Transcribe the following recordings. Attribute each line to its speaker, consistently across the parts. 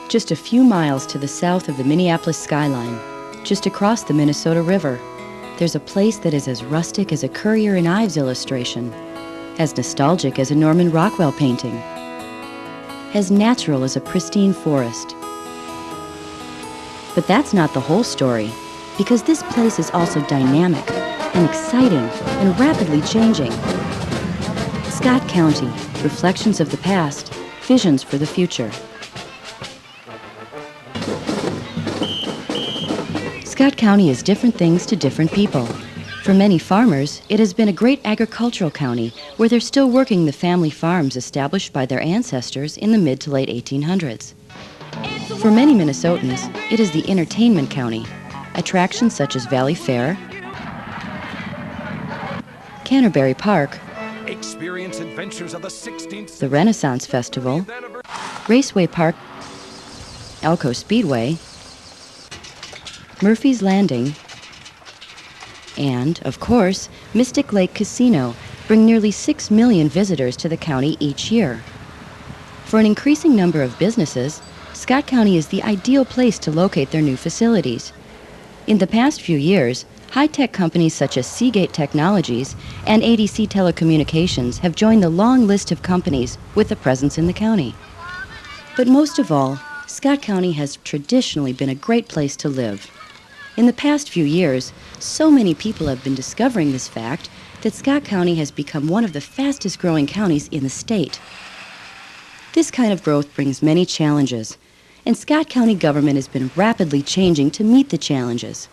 Speaker 1: Just a few miles to the south of the Minneapolis skyline, just across the Minnesota River, there's a place that is as rustic as a Currier and Ives illustration, as nostalgic as a Norman Rockwell painting, as natural as a pristine forest. But that's not the whole story, because this place is also dynamic and exciting and rapidly changing. Scott County, reflections of the past, visions for the future. Scott County is different things to different people. For many farmers, it has been a great agricultural county where they're still working the family farms established by their ancestors in the mid to late 1800s. For many Minnesotans, it is the entertainment county. Attractions such as Valley Fair, Canterbury Park,
Speaker 2: Experience adventures of the 16th
Speaker 1: the Renaissance Festival, Raceway Park, Elko Speedway, Murphy's Landing, and, of course, Mystic Lake Casino bring nearly 6 million visitors to the county each year. For an increasing number of businesses, Scott County is the ideal place to locate their new facilities. In the past few years, high-tech companies such as Seagate Technologies and ADC Telecommunications have joined the long list of companies with a presence in the county. But most of all, Scott County has traditionally been a great place to live. In the past few years, so many people have been discovering this fact that Scott County has become one of the fastest-growing counties in the state. This kind of growth brings many challenges, and Scott County government has been rapidly changing to meet the challenges.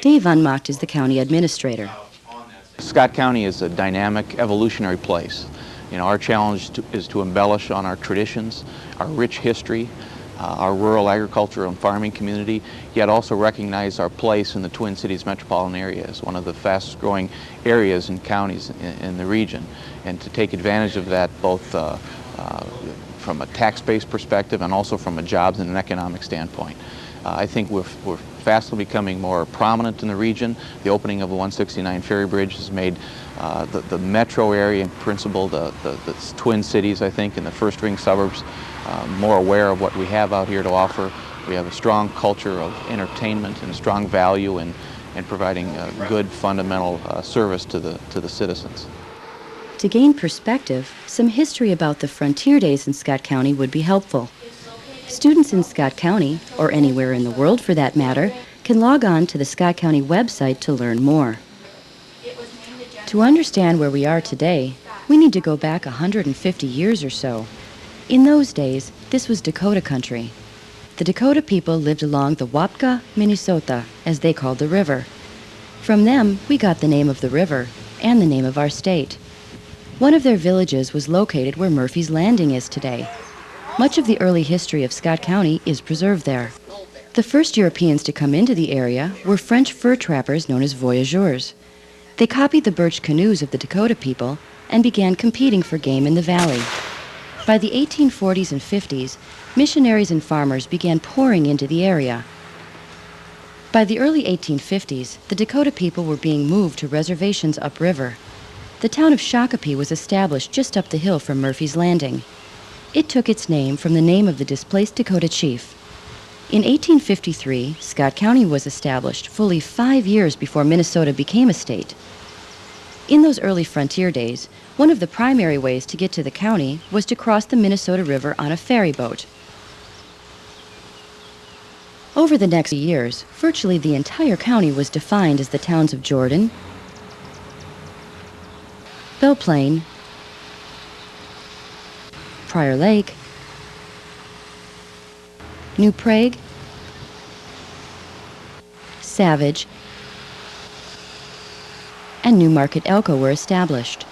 Speaker 1: Dave Unmacht is the county administrator.
Speaker 3: Scott County is a dynamic, evolutionary place. Our challenge is to embellish on our traditions, our rich history, our rural agriculture and farming community, yet also recognize our place in the Twin Cities metropolitan area as one of the fastest growing areas and counties in the region, and to take advantage of that both from a tax-based perspective and also from a jobs and an economic standpoint. I think we're fastly becoming more prominent in the region. The opening of the 169 Ferry Bridge has made the metro area, in principle, the Twin Cities, I think, and the first ring suburbs more aware of what we have out here to offer. We have a strong culture of entertainment and a strong value in providing good fundamental service to the citizens.
Speaker 1: To gain perspective, some history about the frontier days in Scott County would be helpful. Students in Scott County, or anywhere in the world for that matter, can log on to the Scott County website to learn more. To understand where we are today, we need to go back 150 years or so. In those days, this was Dakota country. The Dakota people lived along the Wapka, Minnesota, as they called the river. From them, we got the name of the river and the name of our state. One of their villages was located where Murphy's Landing is today. Much of the early history of Scott County is preserved there. The first Europeans to come into the area were French fur trappers known as voyageurs. They copied the birch canoes of the Dakota people and began competing for game in the valley. By the 1840s and 50s, missionaries and farmers began pouring into the area. By the early 1850s, the Dakota people were being moved to reservations upriver. The town of Shakopee was established just up the hill from Murphy's Landing. It took its name from the name of the displaced Dakota chief. In 1853, Scott County was established fully 5 years before Minnesota became a state. In those early frontier days, one of the primary ways to get to the county was to cross the Minnesota River on a ferry boat. Over the next years, virtually the entire county was defined as the towns of Jordan, Belle Plaine, Prior Lake, New Prague, Savage, and New Market Elko were established.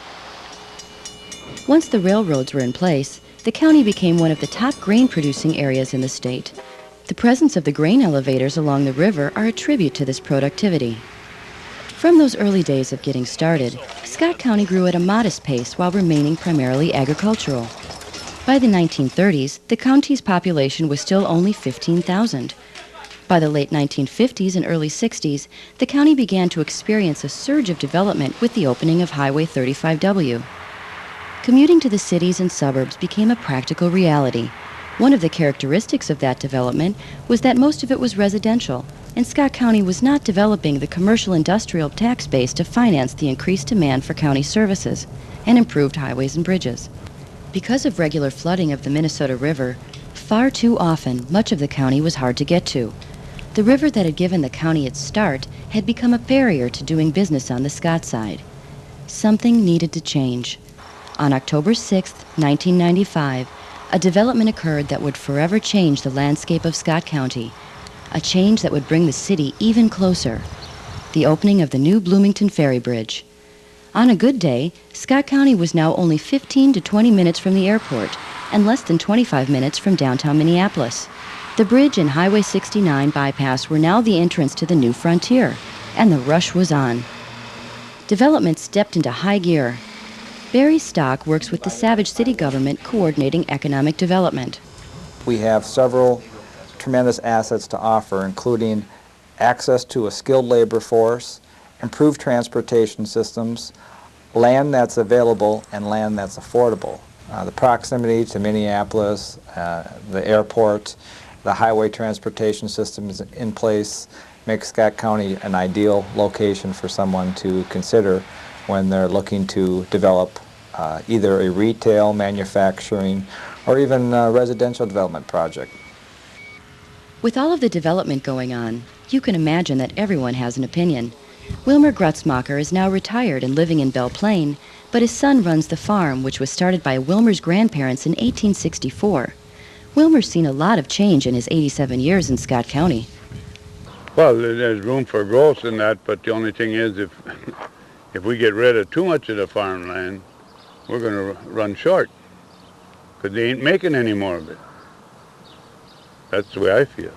Speaker 1: Once the railroads were in place, the county became one of the top grain-producing areas in the state. The presence of the grain elevators along the river are a tribute to this productivity. From those early days of getting started, Scott County grew at a modest pace while remaining primarily agricultural. By the 1930s, the county's population was still only 15,000. By the late 1950s and early 60s, the county began to experience a surge of development with the opening of Highway 35W. Commuting to the cities and suburbs became a practical reality. One of the characteristics of that development was that most of it was residential, and Scott County was not developing the commercial industrial tax base to finance the increased demand for county services and improved highways and bridges. Because of regular flooding of the Minnesota River, far too often much of the county was hard to get to. The river that had given the county its start had become a barrier to doing business on the Scott side. Something needed to change. On October 6, 1995, a development occurred that would forever change the landscape of Scott County, a change that would bring the city even closer: the opening of the new Bloomington Ferry Bridge. On a good day, Scott County was now only 15 to 20 minutes from the airport and less than 25 minutes from downtown Minneapolis. The bridge and Highway 69 bypass were now the entrance to the new frontier, and the rush was on. Development stepped into high gear. Barry Stock works with the Savage City government coordinating economic development.
Speaker 4: We have several tremendous assets to offer, including access to a skilled labor force, improved transportation systems, land that's available, and land that's affordable. The proximity to Minneapolis, the airport, the highway transportation system is in place, makes Scott County an ideal location for someone to consider when they're looking to develop either a retail, manufacturing, or even a residential development project.
Speaker 1: With all of the development going on, you can imagine that everyone has an opinion. Wilmer Grutzmacher is now retired and living in Belle Plaine, but his son runs the farm, which was started by Wilmer's grandparents in 1864. Wilmer's seen a lot of change in his 87 years in Scott County.
Speaker 5: Well, there's room for growth in that, but the only thing is if we get rid of too much of the farmland, we're going to run short, because they ain't making any more of it. That's the way I feel.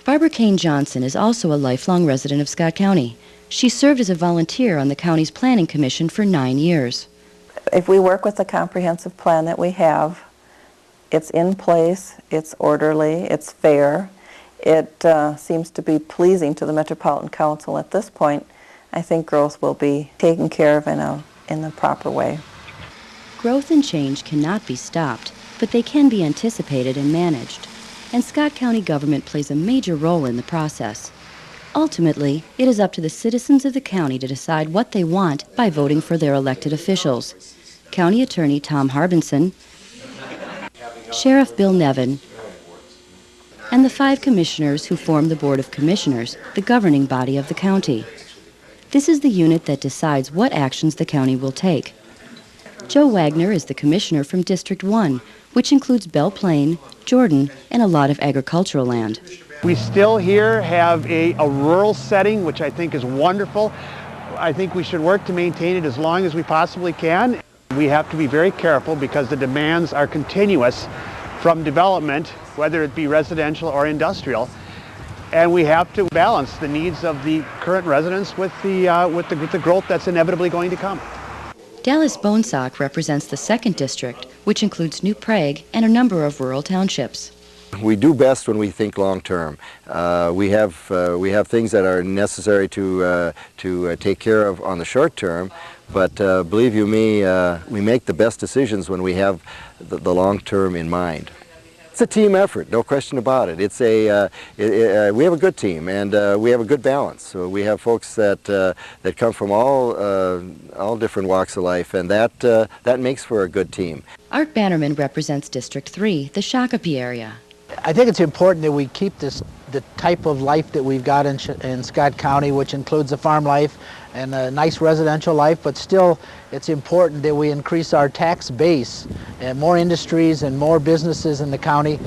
Speaker 1: Barbara Kane Johnson is also a lifelong resident of Scott County. She served as a volunteer on the county's planning commission for 9 years.
Speaker 6: If we work with the comprehensive plan that we have, it's in place, it's orderly, it's fair, it seems to be pleasing to the Metropolitan Council at this point, I think growth will be taken care of in the proper way.
Speaker 1: Growth and change cannot be stopped, but they can be anticipated and managed. And Scott County government plays a major role in the process. Ultimately, it is up to the citizens of the county to decide what they want by voting for their elected officials. County Attorney Tom Harbinson, Sheriff Bill Nevin, and the 5 commissioners who form the Board of Commissioners, the governing body of the county. This is the unit that decides what actions the county will take. Joe Wagner is the commissioner from District 1, which includes Belle Plaine, Jordan, and a lot of agricultural land.
Speaker 7: We still here have a rural setting, which I think is wonderful. I think we should work to maintain it as long as we possibly can. We have to be very careful because the demands are continuous from development, whether it be residential or industrial. And we have to balance the needs of the current residents with the growth that's inevitably going to come.
Speaker 1: Dallas Bonesock represents the 2nd District, which includes New Prague and a number of rural townships.
Speaker 8: We do best when we think long term. We have things that are necessary to take care of on the short term, but believe you me, we make the best decisions when we have the long term in mind. It's a team effort, no question about it. It's we have a good team, and we have a good balance. So we have folks that come from all different walks of life, and that makes for a good team.
Speaker 1: Art Bannerman represents District 3, the Shakopee area.
Speaker 9: I think it's important that we keep the type of life that we've got in Scott County, which includes the farm life and a nice residential life, but still it's important that we increase our tax base and more industries and more businesses in the county,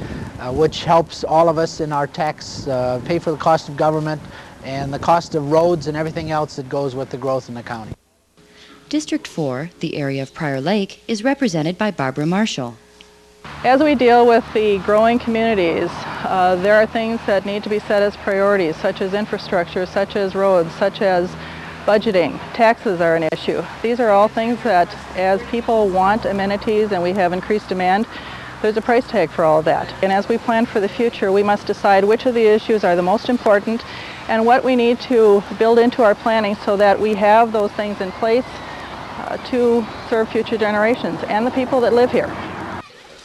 Speaker 9: which helps all of us in our tax, pay for the cost of government and the cost of roads and everything else that goes with the growth in the county.
Speaker 1: District 4, the area of Prior Lake, is represented by Barbara Marshall.
Speaker 10: As we deal with the growing communities, there are things that need to be set as priorities, such as infrastructure, such as roads, such as budgeting. Taxes are an issue. These are all things that, as people want amenities and we have increased demand, there's a price tag for all of that. And as we plan for the future, we must decide which of the issues are the most important and what we need to build into our planning so that we have those things in place to serve future generations and the people that live here.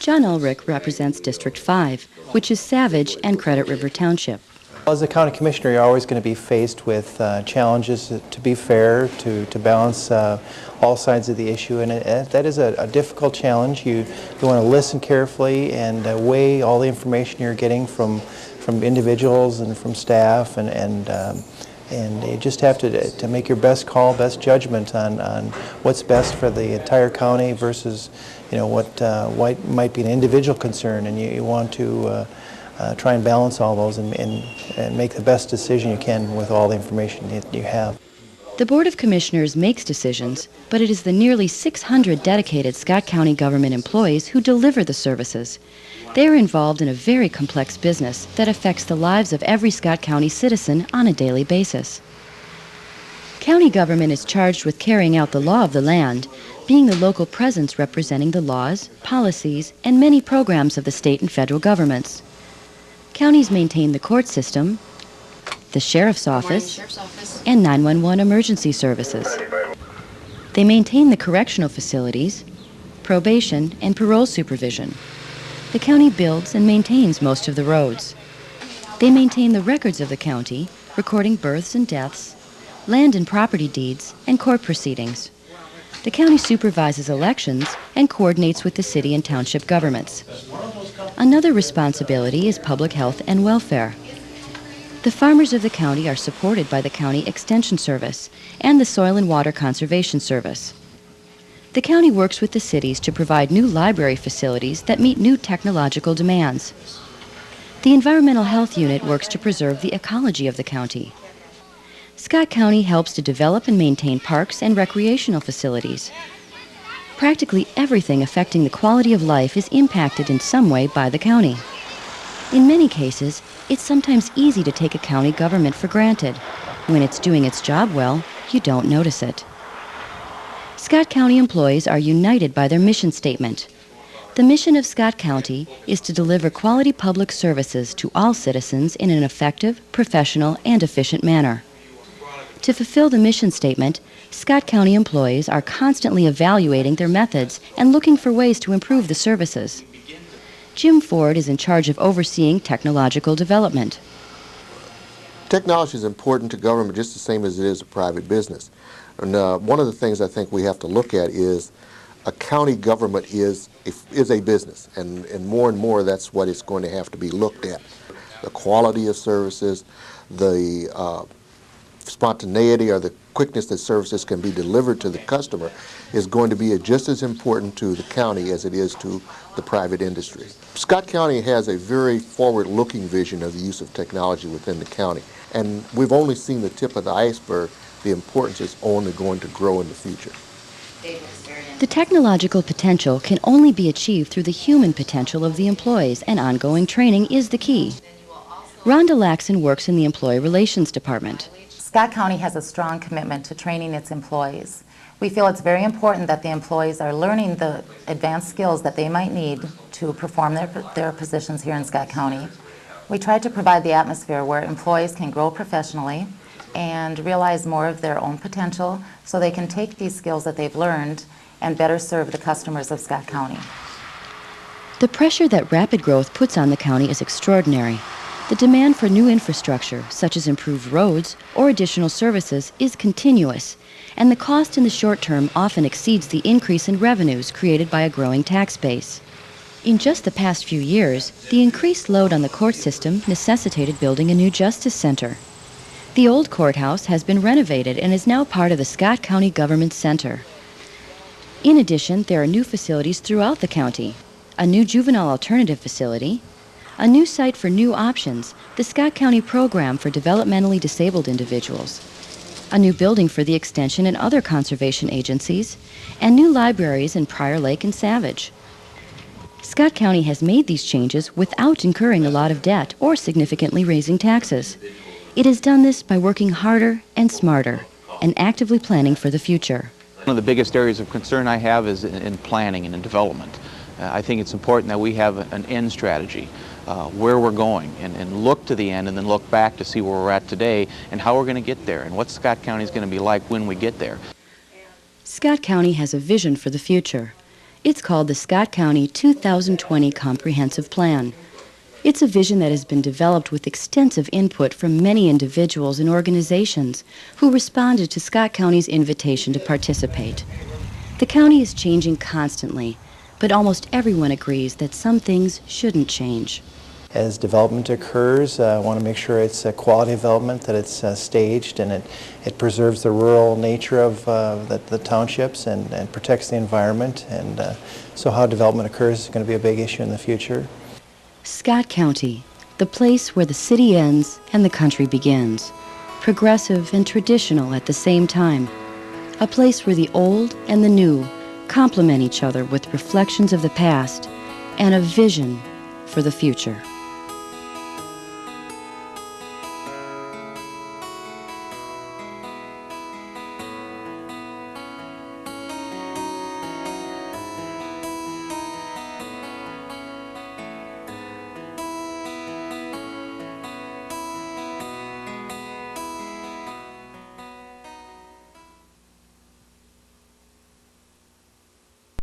Speaker 1: John Ulrich represents District 5, which is Savage and Credit River Township.
Speaker 11: As a county commissioner, you're always going to be faced with challenges to be fair, to balance all sides of the issue, and that is a difficult challenge. You want to listen carefully and weigh all the information you're getting from individuals and from staff, and you just have to make your best call, best judgment on what's best for the entire county versus, you know, what might be an individual concern, and you want to try and balance all those and make the best decision you can with all the information that you have.
Speaker 1: The Board of Commissioners makes decisions, but it is the nearly 600 dedicated Scott County government employees who deliver the services. They are involved in a very complex business that affects the lives of every Scott County citizen on a daily basis. County government is charged with carrying out the law of the land, being the local presence representing the laws, policies, and many programs of the state and federal governments. Counties maintain the court system, the Sheriff's Office, and 911 emergency services. They maintain the correctional facilities, probation, and parole supervision. The county builds and maintains most of the roads. They maintain the records of the county, recording births and deaths, land and property deeds, and court proceedings. The county supervises elections and coordinates with the city and township governments. Another responsibility is public health and welfare. The farmers of the county are supported by the County Extension Service and the Soil and Water Conservation Service. The county works with the cities to provide new library facilities that meet new technological demands. The Environmental Health Unit works to preserve the ecology of the county. Scott County helps to develop and maintain parks and recreational facilities. Practically everything affecting the quality of life is impacted in some way by the county. In many cases, it's sometimes easy to take a county government for granted. When it's doing its job well, you don't notice it. Scott County employees are united by their mission statement. The mission of Scott County is to deliver quality public services to all citizens in an effective, professional, and efficient manner. To fulfill the mission statement, Scott County employees are constantly evaluating their methods and looking for ways to improve the services. Jim Ford is in charge of overseeing technological development.
Speaker 12: Technology is important to government just the same as it is a private business. And one of the things I think we have to look at is a county government is a business, and more that's what it's going to have to be looked at. The quality of services, the spontaneity or the quickness that services can be delivered to the customer is going to be just as important to the county as it is to the private industry. Scott County has a very forward-looking vision of the use of technology within the county, and we've only seen the tip of the iceberg. The importance is only going to grow in the future.
Speaker 1: The technological potential can only be achieved through the human potential of the employees, and ongoing training is the key. Rhonda Laxon works in the Employee Relations Department.
Speaker 13: Scott County has a strong commitment to training its employees. We feel it's very important that the employees are learning the advanced skills that they might need to perform their positions here in Scott County. We try to provide the atmosphere where employees can grow professionally and realize more of their own potential so they can take these skills that they've learned and better serve the customers of Scott County.
Speaker 1: The pressure that rapid growth puts on the county is extraordinary. The demand for new infrastructure, such as improved roads or additional services, is continuous, and the cost in the short term often exceeds the increase in revenues created by a growing tax base. In just the past few years, the increased load on the court system necessitated building a new justice center. The old courthouse has been renovated and is now part of the Scott County Government Center. In addition, there are new facilities throughout the county: a new juvenile alternative facility, a new site for New Options, the Scott County Program for Developmentally Disabled Individuals, a new building for the Extension and other conservation agencies, and new libraries in Prior Lake and Savage. Scott County has made these changes without incurring a lot of debt or significantly raising taxes. It has done this by working harder and smarter and actively planning for the future.
Speaker 3: One of the biggest areas of concern I have is in planning and in development. I think it's important that we have an end strategy, where we're going, and look to the end and then look back to see where we're at today and how we're going to get there and what Scott County is going to be like when we get there.
Speaker 1: Scott County has a vision for the future. It's called the Scott County 2020 Comprehensive Plan. It's a vision that has been developed with extensive input from many individuals and organizations who responded to Scott County's invitation to participate. The county is changing constantly, but almost everyone agrees that some things shouldn't change.
Speaker 11: As development occurs, I want to make sure it's a quality development, that it's staged, and it preserves the rural nature of the townships and protects the environment. And so how development occurs is going to be a big issue in the future.
Speaker 1: Scott County, the place where the city ends and the country begins. Progressive and traditional at the same time. A place where the old and the new complement each other with reflections of the past and a vision for the future.